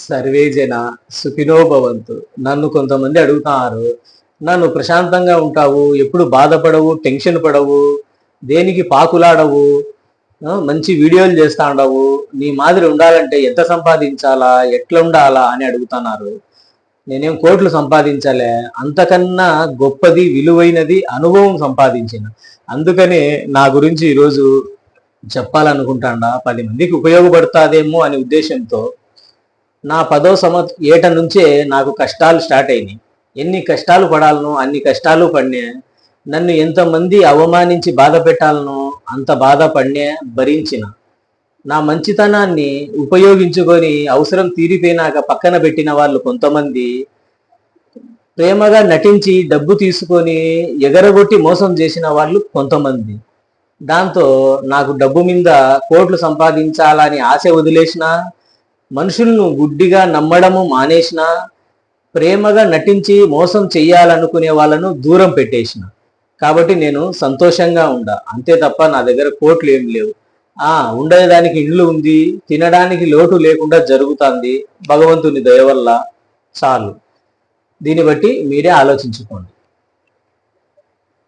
Survey జన సుఖినో భవంతు. నన్ను కొంతమంది అడుగుతున్నారు, నన్ను ప్రశాంతంగా ఉంటావు, ఎప్పుడు బాధపడవు, టెన్షన్ పడవు, దేనికి పాకులాడవు, మంచి వీడియోలు చేస్తా ఉండవు, నీ మాదిరి ఉండాలంటే ఎంత సంపాదించాలా, ఎట్లా ఉండాలా అని అడుగుతున్నారు. నేనేం కోట్లు సంపాదించాలే, అంతకన్నా గొప్పది విలువైనది అనుభవం సంపాదించిన. అందుకనే నా గురించి ఈరోజు చెప్పాలనుకుంటాండా, 10 మందికి ఉపయోగపడుతుందేమో అనే ఉద్దేశంతో. నా 10వ ఏట నుంచే నాకు కష్టాలు స్టార్ట్ అయినాయి. ఎన్ని కష్టాలు పడాలనో అన్ని కష్టాలు పడినా. నన్ను ఎంతమంది అవమానించి బాధ పెట్టాలనో అంత బాధ పడినా, భరించిన. నా మంచితనాన్ని ఉపయోగించుకొని అవసరం తీరిపోయినాక పక్కన పెట్టిన వాళ్ళు కొంతమంది, ప్రేమగా నటించి డబ్బు తీసుకొని ఎగరగొట్టి మోసం చేసిన వాళ్ళు కొంతమంది. దాంతో నాకు డబ్బు మీద కోట్లు సంపాదించాలని ఆశ వదిలేసిన, మనుషులను గుడ్డిగా నమ్మడము మానేసిన, ప్రేమగా నటించి మోసం చెయ్యాలనుకునే వాళ్ళను దూరం పెట్టేసిన. కాబట్టి నేను సంతోషంగా ఉండా, అంతే తప్ప నా దగ్గర కోట్లు ఏం లేవు. ఉండేదానికి ఇల్లు ఉంది, తినడానికి లోటు లేకుండా జరుగుతుంది, భగవంతుని దయ వల్ల చాలు. దీన్ని బట్టి మీరే ఆలోచించుకోండి.